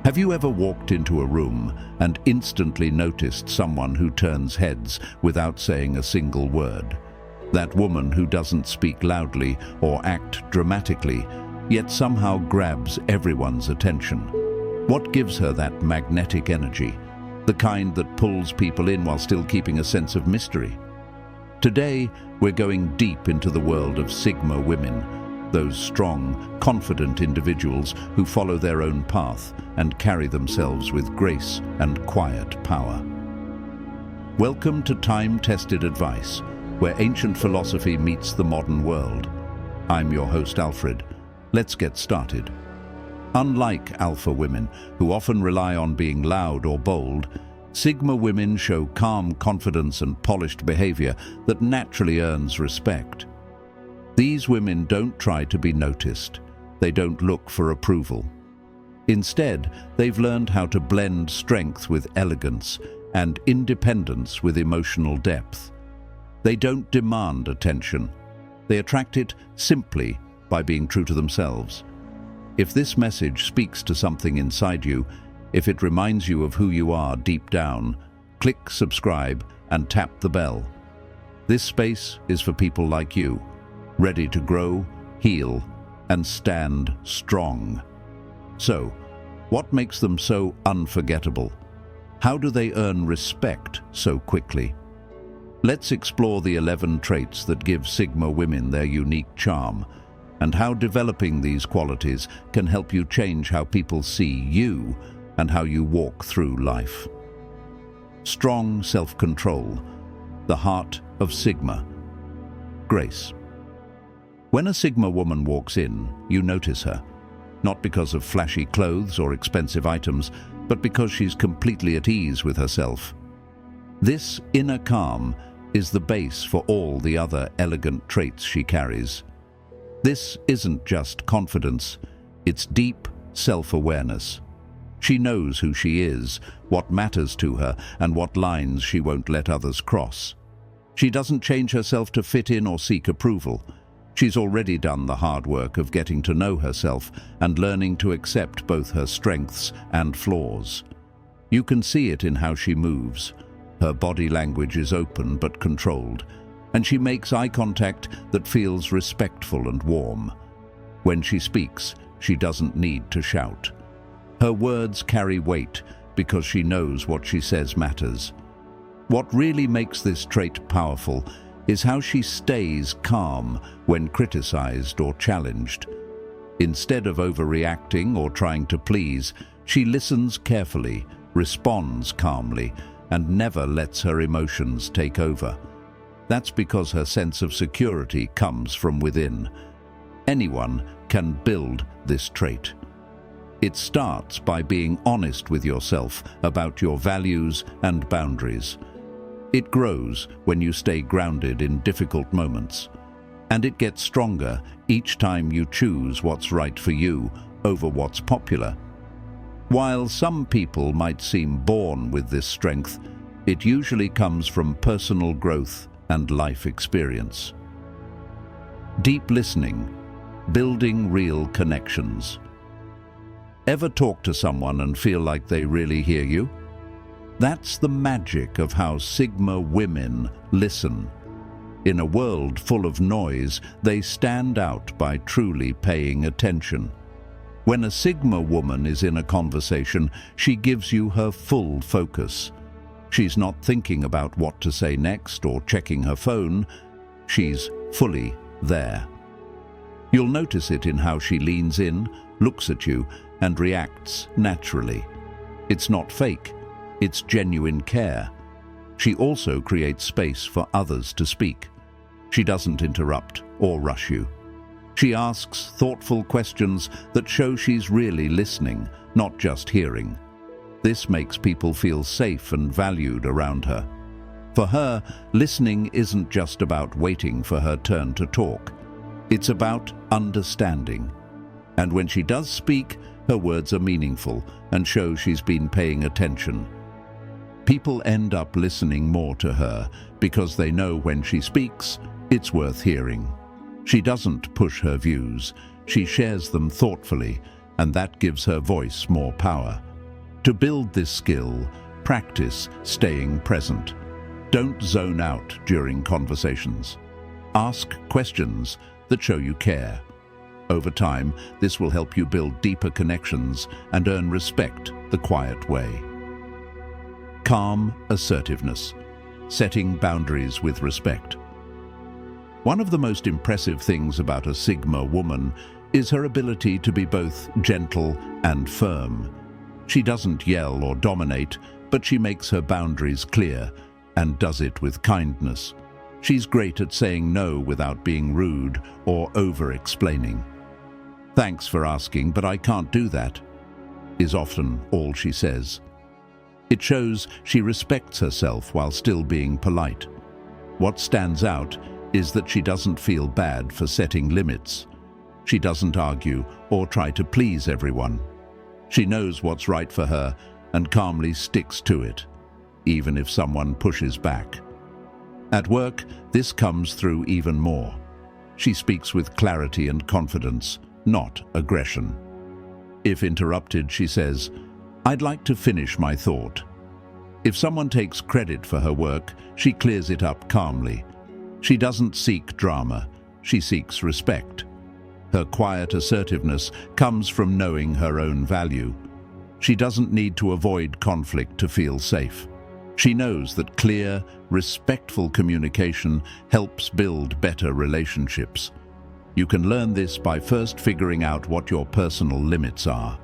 Have you ever walked into a room and instantly noticed someone who turns heads without saying a single word? That woman who doesn't speak loudly or act dramatically, yet somehow grabs everyone's attention. What gives her that magnetic energy? The kind that pulls people in while still keeping a sense of mystery. Today, we're going deep into the world of Sigma women, those strong, confident individuals who follow their own path and carry themselves with grace and quiet power. Welcome to time-tested advice, where ancient philosophy meets the modern world. I'm your host, Alfred. Let's get started. Unlike alpha women, who often rely on being loud or bold, Sigma women show calm confidence and polished behavior that naturally earns respect. These women don't try to be noticed. They don't look for approval. Instead, they've learned how to blend strength with elegance and independence with emotional depth. They don't demand attention. They attract it simply by being true to themselves. If this message speaks to something inside you, if it reminds you of who you are deep down, click subscribe and tap the bell. This space is for people like you, ready to grow, heal, and stand strong. So, what makes them so unforgettable? How do they earn respect so quickly? Let's explore the 11 traits that give Sigma women their unique charm, and how developing these qualities can help you change how people see you and how you walk through life. Strong self-control, the heart of Sigma. Grace. When a Sigma woman walks in, you notice her, not because of flashy clothes or expensive items, but because she's completely at ease with herself. This inner calm is the base for all the other elegant traits she carries. This isn't just confidence, it's deep self-awareness. She knows who she is, what matters to her, and what lines she won't let others cross. She doesn't change herself to fit in or seek approval. She's already done the hard work of getting to know herself and learning to accept both her strengths and flaws. You can see it in how she moves. Her body language is open but controlled, and she makes eye contact that feels respectful and warm. When she speaks, she doesn't need to shout. Her words carry weight because she knows what she says matters. What really makes this trait powerful is how she stays calm when criticized or challenged. Instead of overreacting or trying to please, she listens carefully, responds calmly, and never lets her emotions take over. That's because her sense of security comes from within. Anyone can build this trait. It starts by being honest with yourself about your values and boundaries. It grows when you stay grounded in difficult moments, and it gets stronger each time you choose what's right for you over what's popular. While some people might seem born with this strength, it usually comes from personal growth and life experience. Deep listening, building real connections. Ever talk to someone and feel like they really hear you? That's the magic of how Sigma women listen. In a world full of noise, they stand out by truly paying attention. When a Sigma woman is in a conversation, she gives you her full focus. She's not thinking about what to say next or checking her phone. She's fully there. You'll notice it in how she leans in, looks at you, and reacts naturally. It's not fake. It's genuine care. She also creates space for others to speak. She doesn't interrupt or rush you. She asks thoughtful questions that show she's really listening, not just hearing. This makes people feel safe and valued around her. For her, listening isn't just about waiting for her turn to talk. It's about understanding. And when she does speak, her words are meaningful and show she's been paying attention. People end up listening more to her because they know when she speaks, it's worth hearing. She doesn't push her views, she shares them thoughtfully, and that gives her voice more power. To build this skill, practice staying present. Don't zone out during conversations. Ask questions that show you care. Over time, this will help you build deeper connections and earn respect the quiet way. Calm assertiveness, setting boundaries with respect. One of the most impressive things about a Sigma woman is her ability to be both gentle and firm. She doesn't yell or dominate, but she makes her boundaries clear and does it with kindness. She's great at saying no without being rude or over-explaining. "Thanks for asking, but I can't do that," is often all she says. It shows she respects herself while still being polite. What stands out is that she doesn't feel bad for setting limits. She doesn't argue or try to please everyone. She knows what's right for her and calmly sticks to it, even if someone pushes back. At work, this comes through even more. She speaks with clarity and confidence, not aggression. If interrupted, she says, "I'd like to finish my thought." If someone takes credit for her work, she clears it up calmly. She doesn't seek drama, she seeks respect. Her quiet assertiveness comes from knowing her own value. She doesn't need to avoid conflict to feel safe. She knows that clear, respectful communication helps build better relationships. You can learn this by first figuring out what your personal limits are.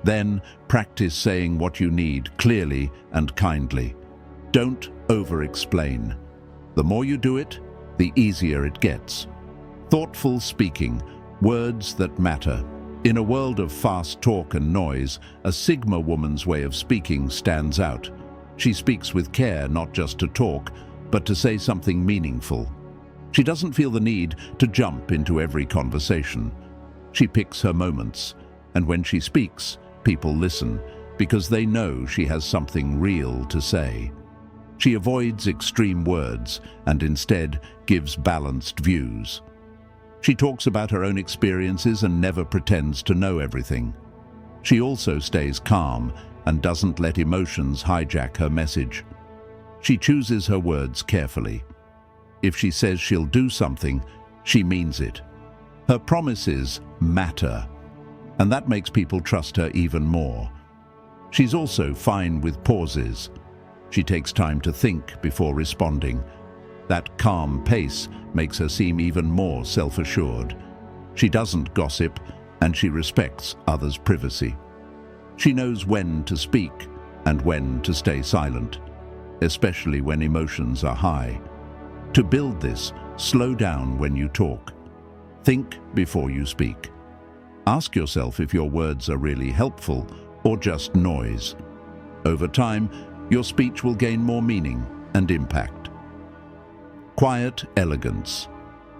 Then practice saying what you need clearly and kindly. Don't over-explain. The more you do it, the easier it gets. Thoughtful speaking, words that matter. In a world of fast talk and noise, a Sigma woman's way of speaking stands out. She speaks with care, not just to talk, but to say something meaningful. She doesn't feel the need to jump into every conversation. She picks her moments, and when she speaks, people listen because they know she has something real to say. She avoids extreme words and instead gives balanced views. She talks about her own experiences and never pretends to know everything. She also stays calm and doesn't let emotions hijack her message. She chooses her words carefully. If she says she'll do something, she means it. Her promises matter, and that makes people trust her even more. She's also fine with pauses. She takes time to think before responding. That calm pace makes her seem even more self-assured. She doesn't gossip, and she respects others' privacy. She knows when to speak and when to stay silent, especially when emotions are high. To build this, slow down when you talk. Think before you speak. Ask yourself if your words are really helpful or just noise. Over time, your speech will gain more meaning and impact. Quiet elegance,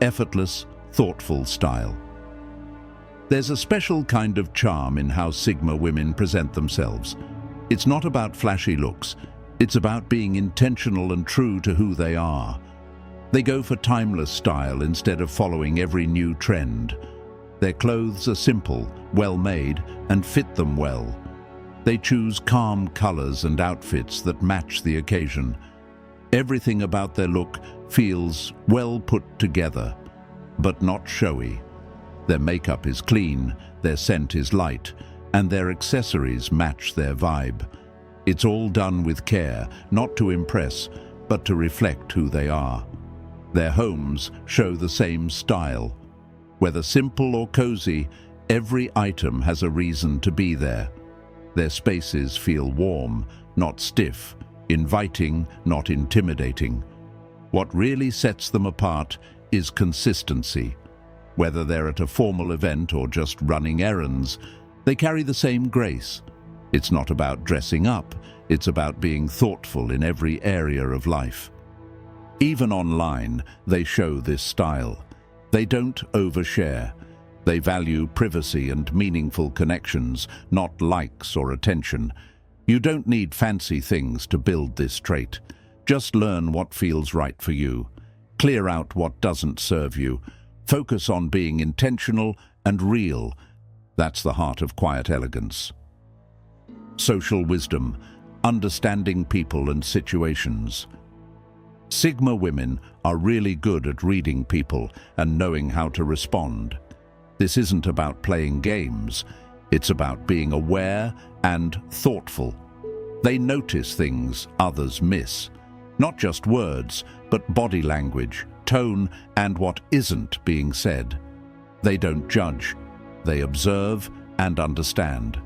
effortless, thoughtful style. There's a special kind of charm in how Sigma women present themselves. It's not about flashy looks, it's about being intentional and true to who they are. They go for timeless style instead of following every new trend. Their clothes are simple, well-made, and fit them well. They choose calm colors and outfits that match the occasion. Everything about their look feels well put together, but not showy. Their makeup is clean, their scent is light, and their accessories match their vibe. It's all done with care, not to impress, but to reflect who they are. Their homes show the same style. Whether simple or cozy, every item has a reason to be there. Their spaces feel warm, not stiff, inviting, not intimidating. What really sets them apart is consistency. Whether they're at a formal event or just running errands, they carry the same grace. It's not about dressing up, it's about being thoughtful in every area of life. Even online, they show this style. They don't overshare. They value privacy and meaningful connections, not likes or attention. You don't need fancy things to build this trait. Just learn what feels right for you. Clear out what doesn't serve you. Focus on being intentional and real. That's the heart of quiet elegance. Social wisdom, understanding people and situations. Sigma women are really good at reading people and knowing how to respond. This isn't about playing games, it's about being aware and thoughtful. They notice things others miss, not just words, but body language, tone, and what isn't being said. They don't judge, they observe and understand.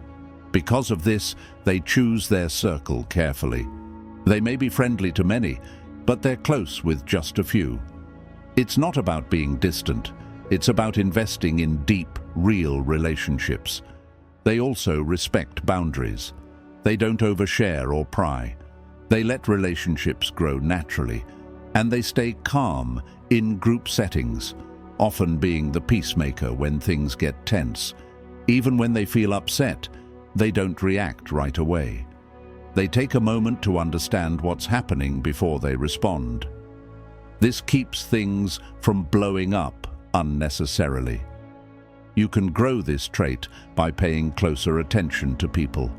Because of this, they choose their circle carefully. They may be friendly to many, but they're close with just a few. It's not about being distant, it's about investing in deep, real relationships. They also respect boundaries. They don't overshare or pry. They let relationships grow naturally, and they stay calm in group settings, often being the peacemaker when things get tense. Even when they feel upset, they don't react right away. They take a moment to understand what's happening before they respond. This keeps things from blowing up unnecessarily. You can grow this trait by paying closer attention to people.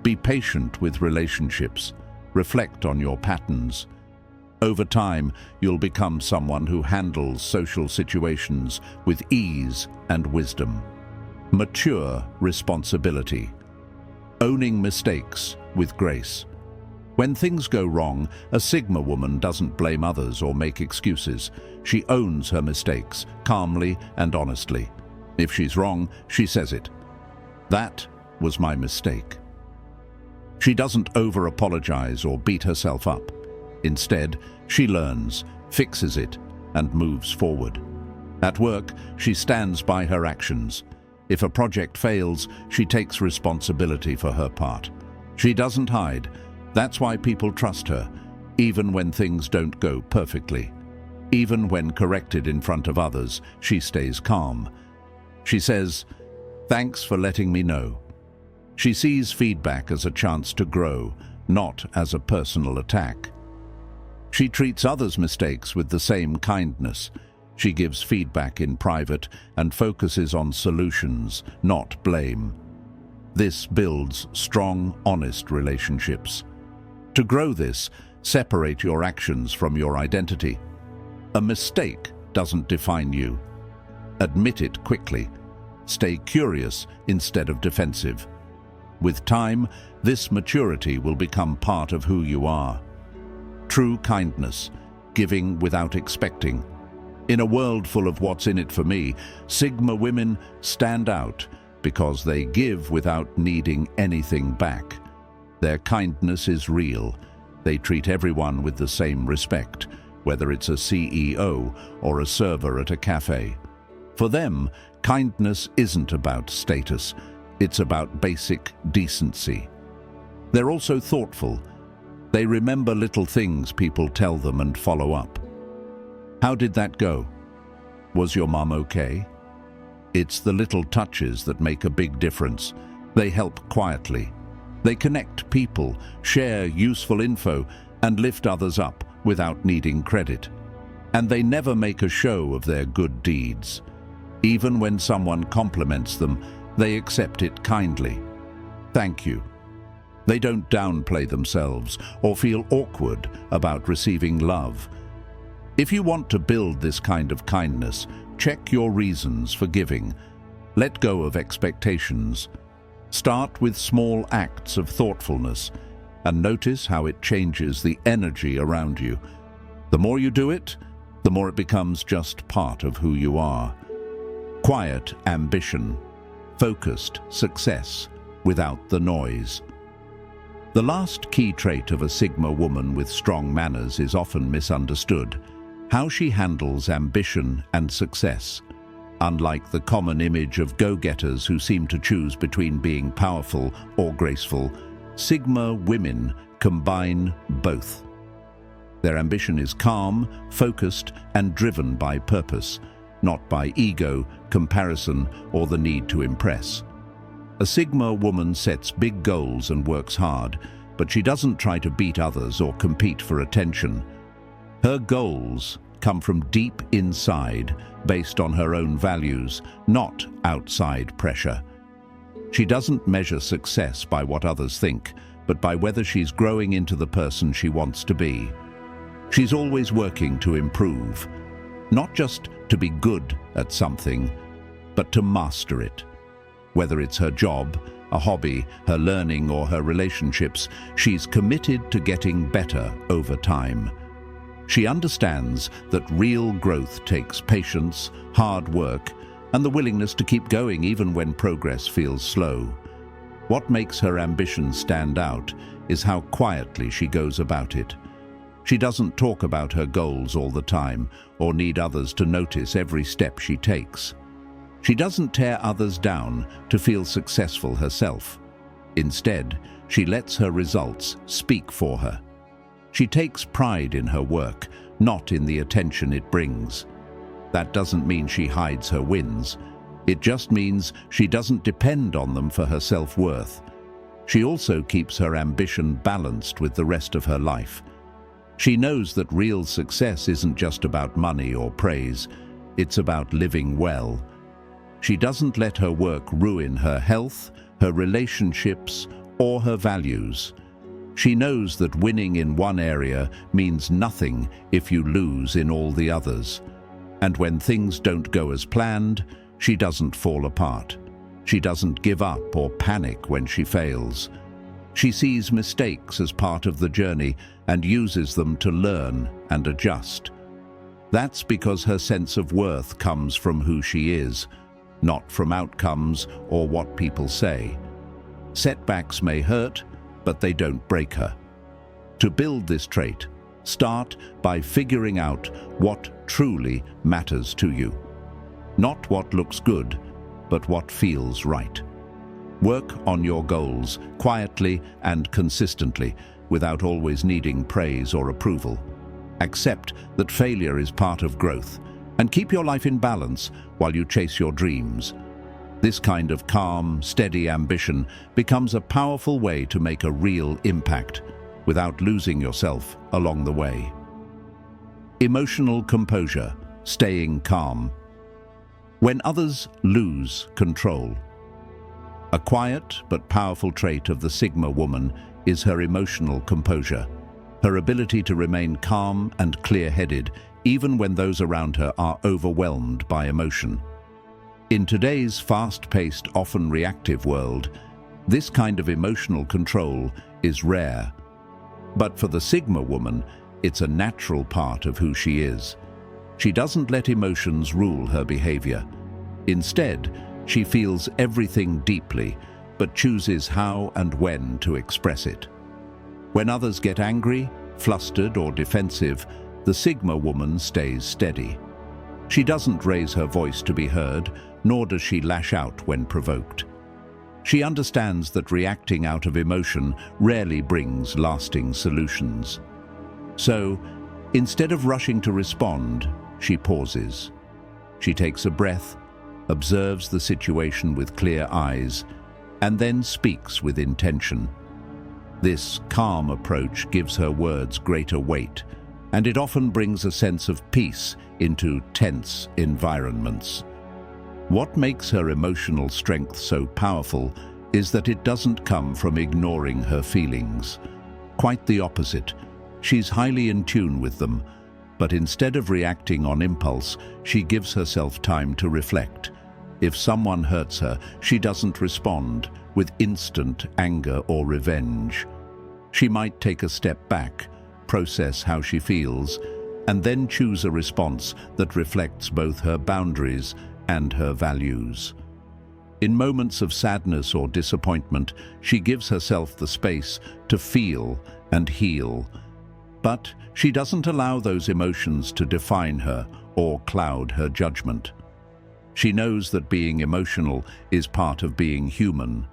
Be patient with relationships. Reflect on your patterns. Over time, you'll become someone who handles social situations with ease and wisdom. Mature responsibility. Owning mistakes with grace. When things go wrong, a Sigma woman doesn't blame others or make excuses. She owns her mistakes calmly and honestly. If she's wrong, she says it. That was my mistake. She doesn't over-apologize or beat herself up. Instead, she learns, fixes it, and moves forward. At work, she stands by her actions. If a project fails, she takes responsibility for her part. She doesn't hide. That's why people trust her, even when things don't go perfectly. Even when corrected in front of others, she stays calm. She says, "Thanks for letting me know." She sees feedback as a chance to grow, not as a personal attack. She treats others' mistakes with the same kindness. She gives feedback in private and focuses on solutions, not blame. This builds strong, honest relationships. To grow this, separate your actions from your identity. A mistake doesn't define you. Admit it quickly. Stay curious instead of defensive. With time, this maturity will become part of who you are. True kindness, giving without expecting. In a world full of what's in it for me, Sigma women stand out because they give without needing anything back. Their kindness is real. They treat everyone with the same respect, whether it's a CEO or a server at a cafe. For them, kindness isn't about status. It's about basic decency. They're also thoughtful. They remember little things people tell them and follow up. How did that go? Was your mom okay? It's the little touches that make a big difference. They help quietly. They connect people, share useful info, and lift others up without needing credit. And they never make a show of their good deeds. Even when someone compliments them, they accept it kindly. Thank you. They don't downplay themselves or feel awkward about receiving love. If you want to build this kind of kindness, check your reasons for giving. Let go of expectations. Start with small acts of thoughtfulness and notice how it changes the energy around you. The more you do it, the more it becomes just part of who you are. Quiet ambition, focused success without the noise. The last key trait of a Sigma woman with strong manners is often misunderstood: how she handles ambition and success. Unlike the common image of go-getters who seem to choose between being powerful or graceful, Sigma women combine both. Their ambition is calm, focused, and driven by purpose, not by ego, comparison, or the need to impress. A Sigma woman sets big goals and works hard, but she doesn't try to beat others or compete for attention. Her goals come from deep inside, based on her own values, not outside pressure. She doesn't measure success by what others think, but by whether she's growing into the person she wants to be. She's always working to improve, not just to be good at something, but to master it. Whether it's her job, a hobby, her learning, or her relationships, she's committed to getting better over time. She understands that real growth takes patience, hard work, and the willingness to keep going even when progress feels slow. What makes her ambition stand out is how quietly she goes about it. She doesn't talk about her goals all the time or need others to notice every step she takes. She doesn't tear others down to feel successful herself. Instead, she lets her results speak for her. She takes pride in her work, not in the attention it brings. That doesn't mean she hides her wins. It just means she doesn't depend on them for her self-worth. She also keeps her ambition balanced with the rest of her life. She knows that real success isn't just about money or praise. It's about living well. She doesn't let her work ruin her health, her relationships, or her values. She knows that winning in one area means nothing if you lose in all the others. And when things don't go as planned, she doesn't fall apart. She doesn't give up or panic when she fails. She sees mistakes as part of the journey and uses them to learn and adjust. That's because her sense of worth comes from who she is, not from outcomes or what people say. Setbacks may hurt, but they don't break her. To build this trait, start by figuring out what truly matters to you. Not what looks good, but what feels right. Work on your goals quietly and consistently, without always needing praise or approval. Accept that failure is part of growth, and keep your life in balance while you chase your dreams. This kind of calm, steady ambition becomes a powerful way to make a real impact, without losing yourself along the way. Emotional composure, staying calm. When others lose control. A quiet but powerful trait of the Sigma woman is her emotional composure, her ability to remain calm and clear-headed even when those around her are overwhelmed by emotion. In today's fast-paced, often reactive world, this kind of emotional control is rare. But for the Sigma woman, it's a natural part of who she is. She doesn't let emotions rule her behavior. Instead, she feels everything deeply, but chooses how and when to express it. When others get angry, flustered, or defensive, the Sigma woman stays steady. She doesn't raise her voice to be heard, nor does she lash out when provoked. She understands that reacting out of emotion rarely brings lasting solutions. So, instead of rushing to respond, she pauses. She takes a breath, observes the situation with clear eyes, and then speaks with intention. This calm approach gives her words greater weight, and it often brings a sense of peace into tense environments. What makes her emotional strength so powerful is that it doesn't come from ignoring her feelings. Quite the opposite. She's highly in tune with them, but instead of reacting on impulse, she gives herself time to reflect. If someone hurts her, she doesn't respond with instant anger or revenge. She might take a step back, process how she feels, and then choose a response that reflects both her boundaries and her values. In moments of sadness or disappointment, she gives herself the space to feel and heal. But she doesn't allow those emotions to define her or cloud her judgment. She knows that being emotional is part of being human,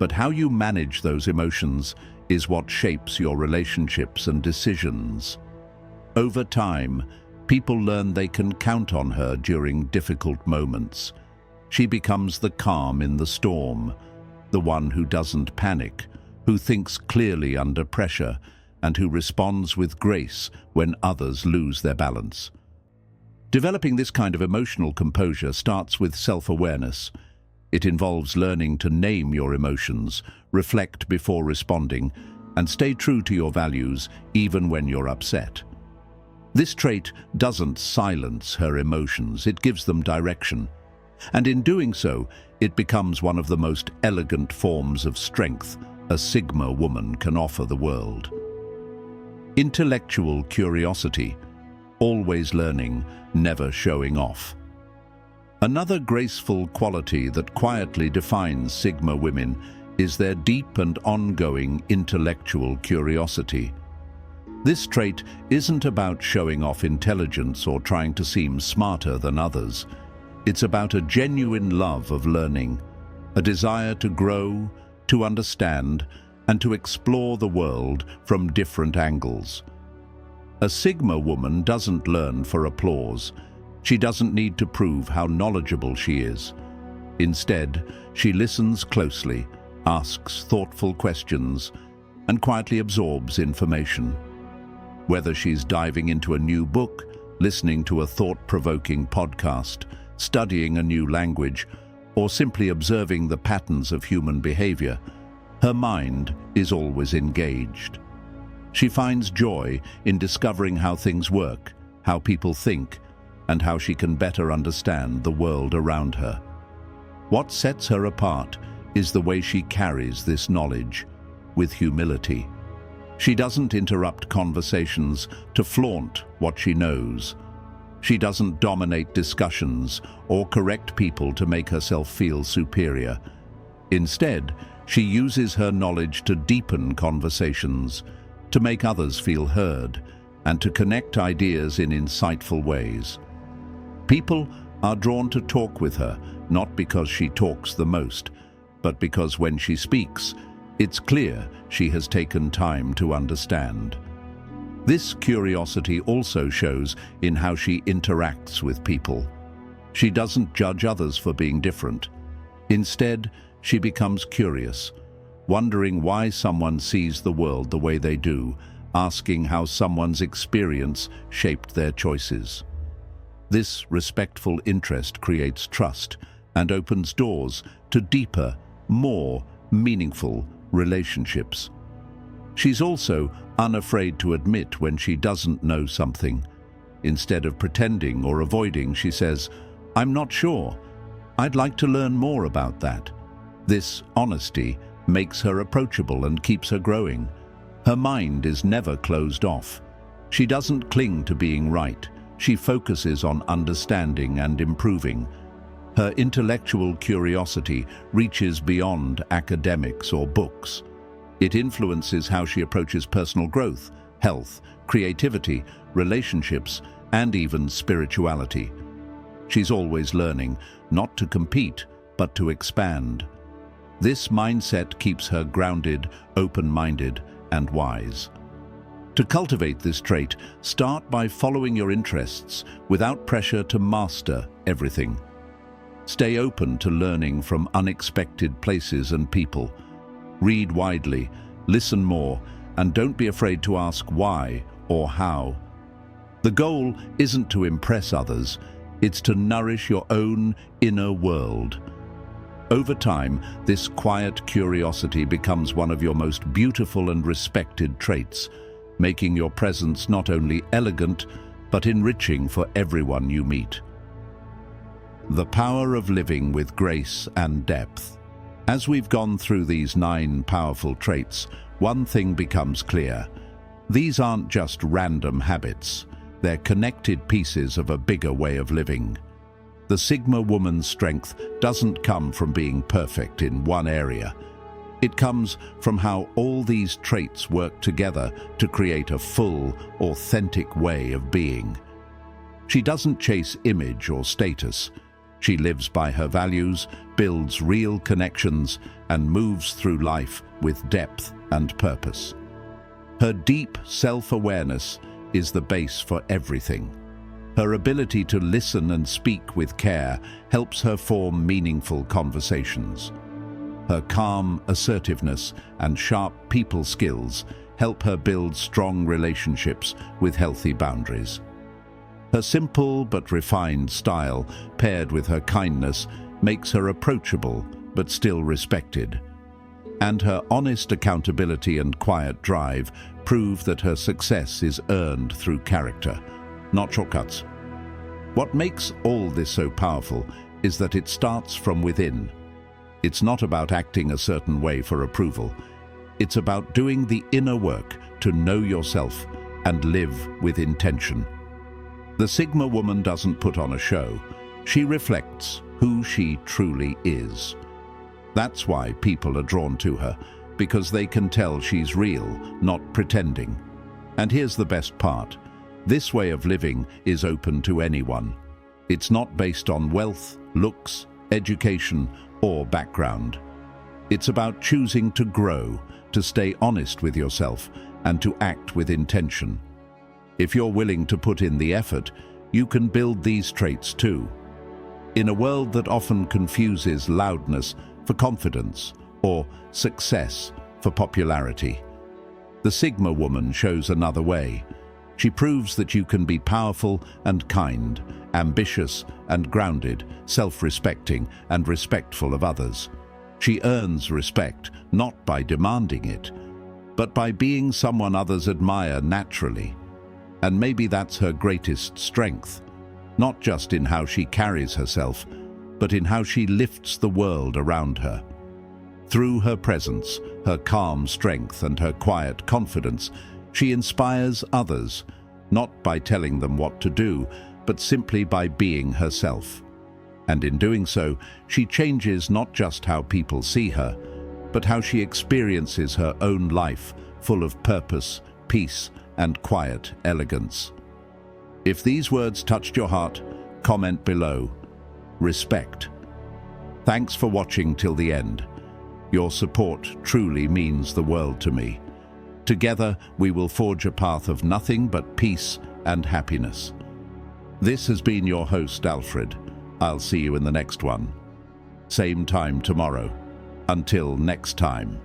but how you manage those emotions is what shapes your relationships and decisions. Over time, people learn they can count on her during difficult moments. She becomes the calm in the storm, the one who doesn't panic, who thinks clearly under pressure, and who responds with grace when others lose their balance. Developing this kind of emotional composure starts with self-awareness. It involves learning to name your emotions, reflect before responding, and stay true to your values even when you're upset. This trait doesn't silence her emotions, it gives them direction. And in doing so, it becomes one of the most elegant forms of strength a Sigma woman can offer the world. Intellectual curiosity, always learning, never showing off. Another graceful quality that quietly defines Sigma women is their deep and ongoing intellectual curiosity. This trait isn't about showing off intelligence or trying to seem smarter than others. It's about a genuine love of learning, a desire to grow, to understand, and to explore the world from different angles. A Sigma woman doesn't learn for applause. She doesn't need to prove how knowledgeable she is. Instead, she listens closely, asks thoughtful questions, and quietly absorbs information. Whether she's diving into a new book, listening to a thought-provoking podcast, studying a new language, or simply observing the patterns of human behavior, her mind is always engaged. She finds joy in discovering how things work, how people think, and how she can better understand the world around her. What sets her apart is the way she carries this knowledge, with humility. She doesn't interrupt conversations to flaunt what she knows. She doesn't dominate discussions or correct people to make herself feel superior. Instead, she uses her knowledge to deepen conversations, to make others feel heard, and to connect ideas in insightful ways. People are drawn to talk with her, not because she talks the most, but because when she speaks, it's clear she has taken time to understand. This curiosity also shows in how she interacts with people. She doesn't judge others for being different. Instead, she becomes curious, wondering why someone sees the world the way they do, asking how someone's experience shaped their choices. This respectful interest creates trust and opens doors to deeper, more meaningful relationships. She's also unafraid to admit when she doesn't know something. Instead of pretending or avoiding, she says, "I'm not sure. I'd like to learn more about that." This honesty makes her approachable and keeps her growing. Her mind is never closed off. She doesn't cling to being right. She focuses on understanding and improving. Her intellectual curiosity reaches beyond academics or books. It influences how she approaches personal growth, health, creativity, relationships, and even spirituality. She's always learning, not to compete, but to expand. This mindset keeps her grounded, open-minded, and wise. To cultivate this trait, start by following your interests without pressure to master everything. Stay open to learning from unexpected places and people. Read widely, listen more, and don't be afraid to ask why or how. The goal isn't to impress others, it's to nourish your own inner world. Over time, this quiet curiosity becomes one of your most beautiful and respected traits, making your presence not only elegant, but enriching for everyone you meet. The power of living with grace and depth. As we've gone through these 9 powerful traits, one thing becomes clear. These aren't just random habits, they're connected pieces of a bigger way of living. The Sigma woman's strength doesn't come from being perfect in one area. It comes from how all these traits work together to create a full, authentic way of being. She doesn't chase image or status. She lives by her values, builds real connections, and moves through life with depth and purpose. Her deep self-awareness is the base for everything. Her ability to listen and speak with care helps her form meaningful conversations. Her calm assertiveness and sharp people skills help her build strong relationships with healthy boundaries. Her simple but refined style, paired with her kindness, makes her approachable but still respected. And her honest accountability and quiet drive prove that her success is earned through character, not shortcuts. What makes all this so powerful is that it starts from within. It's not about acting a certain way for approval. It's about doing the inner work to know yourself and live with intention. The Sigma woman doesn't put on a show. She reflects who she truly is. That's why people are drawn to her, because they can tell she's real, not pretending. And here's the best part. This way of living is open to anyone. It's not based on wealth, looks, education, or background. It's about choosing to grow, to stay honest with yourself, and to act with intention. If you're willing to put in the effort, you can build these traits too. In a world that often confuses loudness for confidence or success for popularity, the Sigma woman shows another way. She proves that you can be powerful and kind, ambitious and grounded, self-respecting and respectful of others. She earns respect not by demanding it, but by being someone others admire naturally. And maybe that's her greatest strength, not just in how she carries herself, but in how she lifts the world around her. Through her presence, her calm strength, and her quiet confidence, she inspires others, not by telling them what to do, but simply by being herself. And in doing so, she changes not just how people see her, but how she experiences her own life, full of purpose, peace, and quiet elegance. If these words touched your heart, comment below. Respect. Thanks for watching till the end. Your support truly means the world to me. Together, we will forge a path of nothing but peace and happiness. This has been your host, Alfred. I'll see you in the next one. Same time tomorrow. Until next time.